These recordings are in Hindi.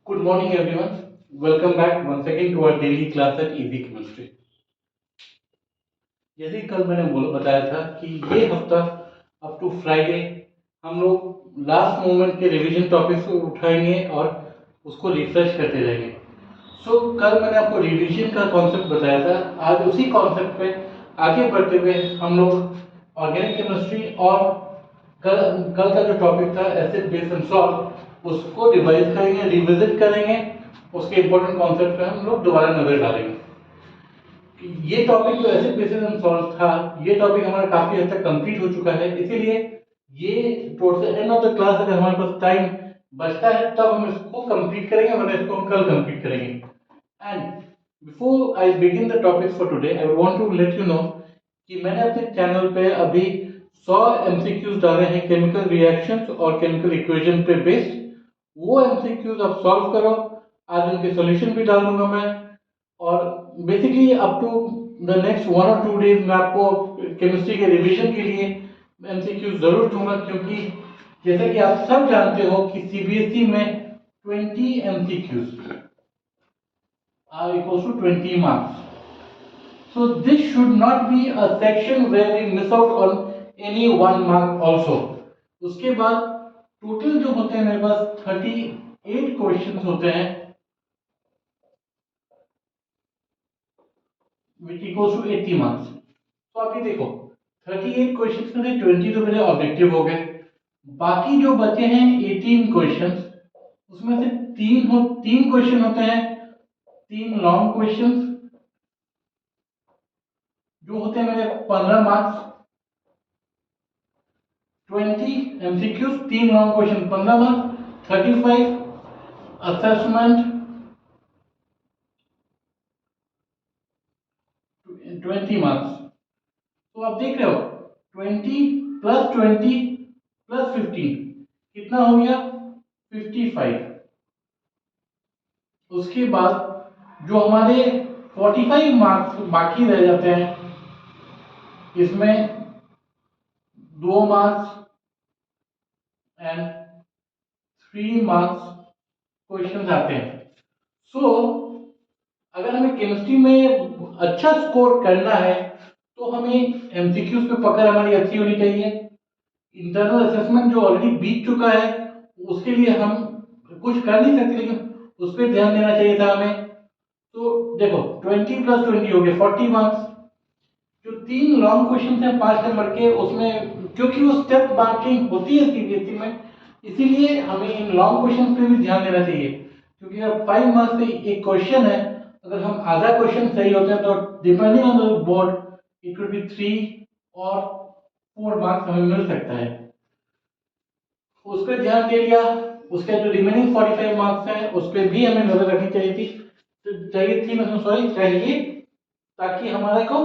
Good morning, everyone. Welcome back once again to our daily class at Easy Chemistry. जैसे कल मैंने बताया था कि ये हफ्ता अप टू फ्राइडे हम लोग लास्ट मोमेंट के रिवीजन टॉपिक्स को उठाएंगे और उसको रिफ्रेश करते रहेंगे। कल मैंने आपको रिवीजन का कॉन्सेप्ट बताया था। आज उसी कॉन्सेप्ट पे आगे बढ़ते हुए हम लोग ऑर्गेनिक केमिस्ट्री और कल कल का जो टॉपिक था एसिड बेस एंड सॉल्ट उसको रिवाइज करेंगे, रिविजिट करेंगे। उसके इंपॉर्टेंट कॉन्सेप्ट पे हम लोग दोबारा नजर डालेंगे। ये टॉपिक जो एसिड बेसिस एंड सॉल्ट था, ये टॉपिक हमारा काफी हद तक कंप्लीट हो चुका है। इसीलिए ये towards the end of the class अगर हमारे पास टाइम बचता है तब हम इसको कंप्लीट करेंगे, वरना इसको हम कल कंप्लीट करेंगे। And before I begin the topics for today, I want to let you know कि मैंने अपने चैनल पे अभी 100 एमसीक्यूज डाले हैं केमिकल रिएक्शंस और केमिकल इक्वेशन पे बेस्ड। वो एमसीक्यूज आप सॉल्व करो। आज उनके सॉल्यूशन भी डाल दूंगा मैं। और basically up to the next 1 और 2 डेज मैं आपको केमिस्ट्री के रिवीजन के लिए एमसीक्यू जरूर दूंगा, क्योंकि जैसे कि आप सब जानते हो कि सीबीएसई में 20 MCQs are equals to 20 marks. So this should not be a section where we miss out on any 1 mark also. उसके बाद टोटल जो होते हैं मेरे पास 38 क्वेश्चंस होते हैं which equals to 80 marks. तो आप ये देखो 38 क्वेश्चंस में से 20 तो मेरे ऑब्जेक्टिव हो गए। बाकी जो बचे हैं 18 क्वेश्चंस, उसमें से तीन क्वेश्चन होते हैं, 3 लॉन्ग क्वेश्चंस जो होते हैं मेरे 15 marks. 20 MCQs, 3 long question 15 marks, 35 assessment 20 marks. तो आप देख रहे हो 20 प्लस 20 प्लस 15 कितना हो गया 55। उसके बाद जो हमारे 45 मार्क्स बाकी रह जाते हैं, इसमें 2 मार्क्स एंड 3 मार्क्स क्वेश्चन आते हैं। अगर हमें केमिस्ट्री में अच्छा स्कोर करना है तो हमें एमसीक्यूज पे पकड़ हमारी अच्छी होनी चाहिए। इंटरनल असेसमेंट जो ऑलरेडी बीत चुका है उसके लिए हम कुछ कर नहीं सकते, लेकिन उस पर ध्यान देना चाहिए था हमें। तो देखो 20 प्लस 20 हो गए 40 मार्क्स। जो 3 लॉन्ग क्वेश्चन थे 5 नंबर के, उसमें क्योंकि वो स्टेप मार्किंग होती है सीबीएसई में, इसीलिए हमें इन लॉन्ग क्वेश्चन पे भी ध्यान देना चाहिए। क्योंकि अगर 5 मार्क्स से एक क्वेश्चन है, अगर हम आधा क्वेश्चन सही होते हैं तो depending on the board it will be 3 और 4 मार्क्स हमें मिल सकता है। उस पर ध्यान दे लिया। उसके जो रिमेनिंग 45 मार्क्स हैं उस पर भी हमें नजर रखनी चाहिए थी, मतलब सॉरी चाहिए, ताकि हमारे को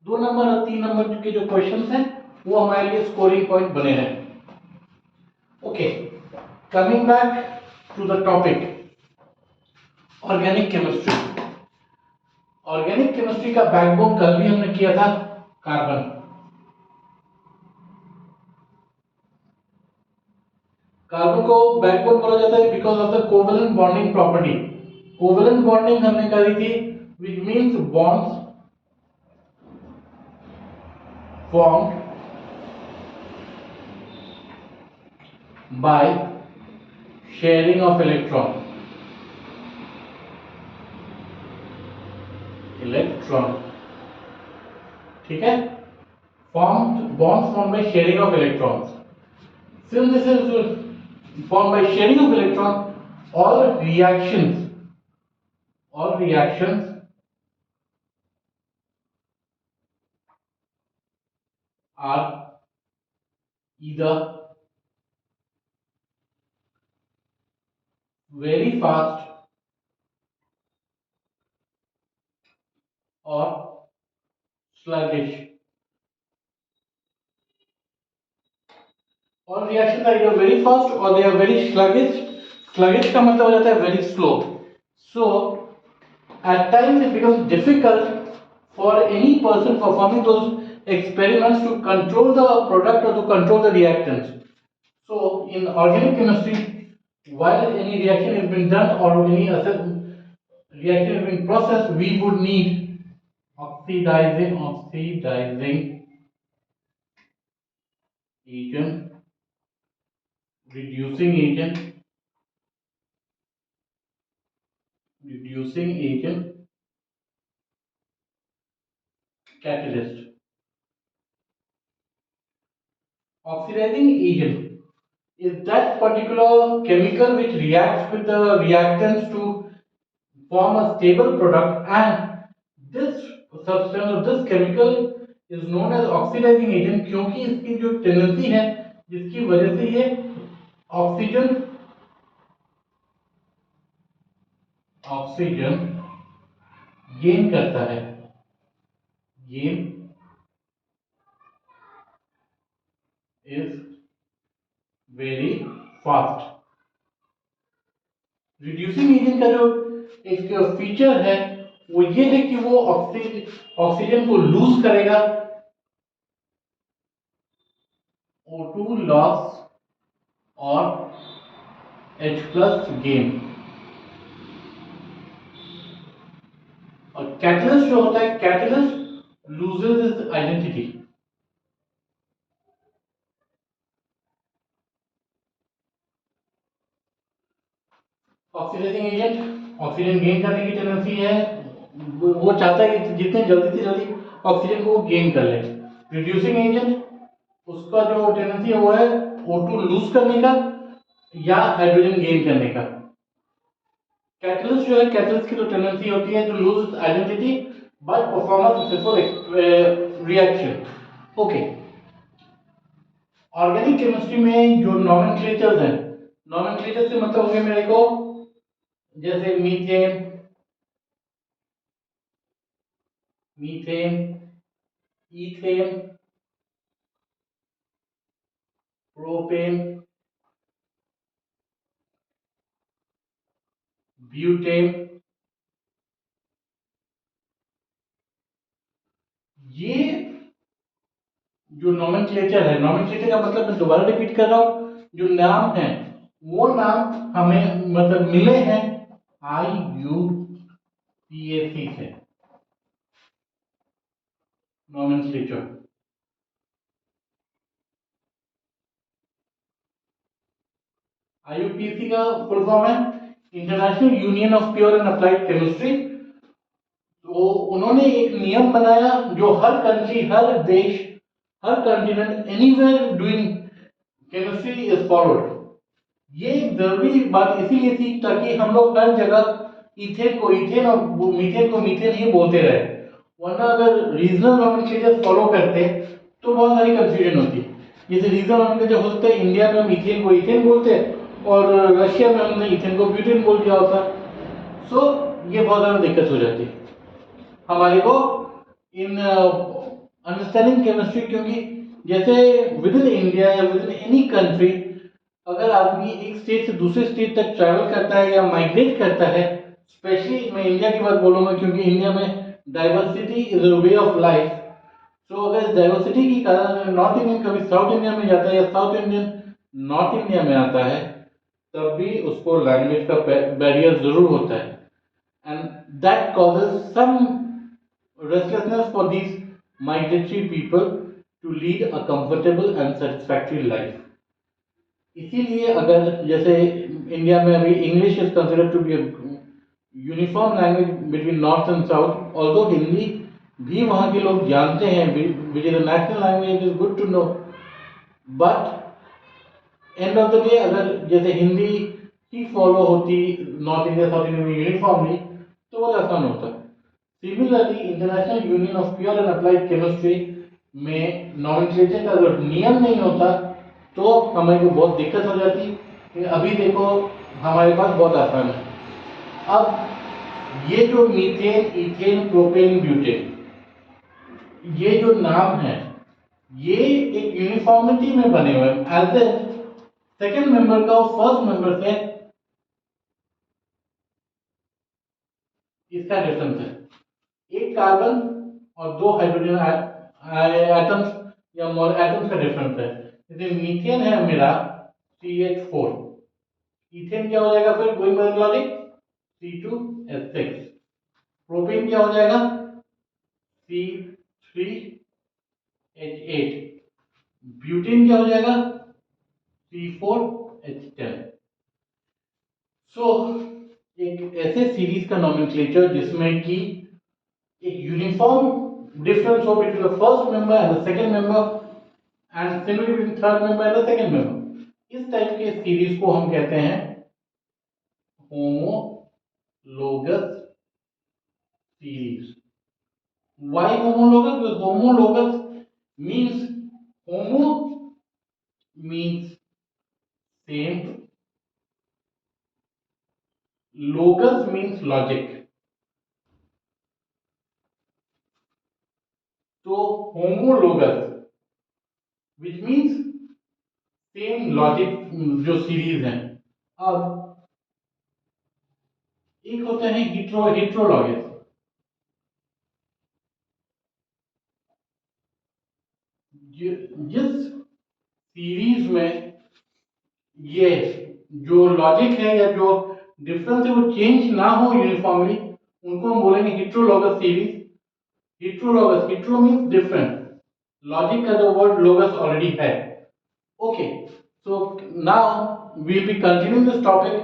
2 नंबर और 3 नंबर के जो क्वेश्चन हैं वो हमारे लिए स्कोरिंग पॉइंट बने रहें। Okay, coming back to the topic organic chemistry. Organic chemistry का बैकबोन कल भी हमने किया था कार्बन। कार्बन को बैकबोन बोला जाता है because of the covalent bonding property. Covalent bonding हमने करी थी which means bonds formed by sharing of electron. ठीक है, bonds formed by sharing of electrons. Since this is formed by sharing of electron, all reactions are either very fast or sluggish. All reactions are either very fast or they are very sluggish. Sluggish का मतलब हो जाता है very slow. So at times it becomes difficult for any person performing those experiments to control the product or to control the reactants. So in organic chemistry while any reaction has been done or any reaction has been processed, we would need oxidizing agent, reducing agent, reducing agent, catalyst. Oxidizing agent is that particular chemical which reacts with the reactants to form a stable product, and this substance or this chemical is known as oxidizing agent क्योंकि इसकी जो टेंडेंसी है जिसकी वजह से ये ऑक्सीजन ऑक्सीजन गेन करता है, gain is very fast. Reducing agent का जो एक फीचर है वो ये है कि वो ऑक्सीजन को लूज करेगा, O2 लॉस और H प्लस गेन। और कैटलिस्ट जो होता है, catalyst loses is identity. Oxidising agent oxygen gain करने की टेंडेंसी है, वो चाहता है कि जितने जल्दी से जल्दी ऑक्सीजन को गेन कर ले। रिड्यूसिंग एजेंट उसका जो टेंडेंसी है वो है O2 लूज करने का या हाइड्रोजन गेन करने का। कैटलिस्ट जो है, कैटलिस्ट की जो टेंडेंसी होती है to lose identity by perform a successful reaction. Okay, organic chemistry में जो नॉमेनक्लेचर्स हैं, नॉमेनक्लेचर से मतलब हो गया मेरे को जैसे methane, methane, ethane, propane, butane, ये जो नॉमेनक्लेचर है, नॉमेनक्लेचर का मतलब मैं दोबारा रिपीट कर रहा हूं, जो नाम है वो नाम हमें मतलब मिले हैं IUPAC से, नॉमेनक्लेचर। IUPAC का फुल फॉर्म है international union of pure and applied chemistry. तो उन्होंने एक नियम बनाया जो हर कंट्री, हर देश, हर continent, anywhere doing chemistry is followed. ये जरूरी बात इसीलिए थी ताकि हम लोग हर जगह इथेन को इथेन और मीथेन को मीथेन ही बोलते रहे, वरना अगर रीजनल नॉमेनक्लेचर फॉलो करते तो बहुत सारी कंफ्यूजन होती। जैसे रीजनल नॉमेनक्लेचर हो सकता है इंडिया में हम इथेन को इथेन बोलते हैं और रशिया में हमने इथेन को ब्यूटेन बोल दिया होता। सो ये बहुत ज़्यादा दिक्कत हो जाती हमारे को इन अंडरस्टैंडिंग केमिस्ट्री, क्योंकि जैसे विद इन इंडिया या विद इन एनी कंट्री अगर आदमी एक स्टेट से दूसरे स्टेट तक ट्रैवल करता है या माइग्रेट करता है, स्पेशली मैं इंडिया की बात बोलूंगा क्योंकि इंडिया में diversity is a way of life. तो अगर इस डाइवर्सिटी के कारण नॉर्थ इंडियन कभी साउथ इंडिया में जाता है या साउथ इंडियन नॉर्थ इंडिया में आता है, तब भी उसको लैंग्वेज का बैरियर जरूर होता है, and that causes some restlessness for these migratory people to lead a comfortable and satisfactory life. इसीलिए अगर जैसे इंडिया में अभी English is considered to be uniform language between north and south, although Hindi भी वहाँ के लोग जानते हैं which is the national language, is good to know, but end of the day अगर जैसे हिंदी ही फॉलो होती नॉर्थ इंडिया साउथ इंडिया में यूनिफॉर्मली तो वो आसान होता। Similarly international union of pure and applied chemistry में नॉमेनक्लेचर का अगर नियम नहीं होता तो हमें को बहुत दिक्कत हो जाती। अभी देखो हमारे पास बहुत आसान है। अब ये जो मीथेन, इथेन, प्रोपेन, ब्यूटेन, ये जो नाम है ये एक यूनिफॉर्मिटी में बने हुए हैं। एज ए सेकेंड मेंबर का और फर्स्ट मेंबर से इसका डिफरेंस है, एक कार्बन और दो हाइड्रोजन एटम्स या एटम्स का डिफरेंस है। जैसे मीथेन है मेरा CH4, इथेन क्या हो जाएगा फिर going by logic C2H6। Propane क्या हो जाएगा C3H8। ब्यूटेन क्या हो जाएगा C4H10। सो एक ऐसे सीरीज का नोमेनक्लेचर जिसमें कि एक यूनिफॉर्म डिफरेंस हो between the first member and the second member and similar between third member and the second member, इस टाइप के सीरीज को हम कहते हैं homologous series. Why homologous? Because homologous means homo means same, logos means logic. So homologous which means same logic जो सीरीज है। अब एक होता है हिट्रोलॉगस। जिस सीरीज में ये जो लॉजिक है या जो डिफरेंस है वो चेंज ना हो यूनिफॉर्मली, उनको हम बोलेंगे heterologous series. Heterologous, hetero means different, logic का जो वर्ड लोगस ऑलरेडी है। Okay, so now we will be continuing this topic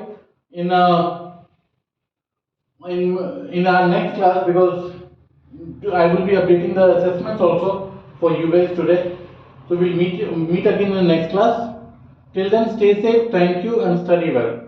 in in our next class, because I will be updating the assessments also for you guys today. So we'll meet again in the next class. Till then, stay safe, thank you, and study well.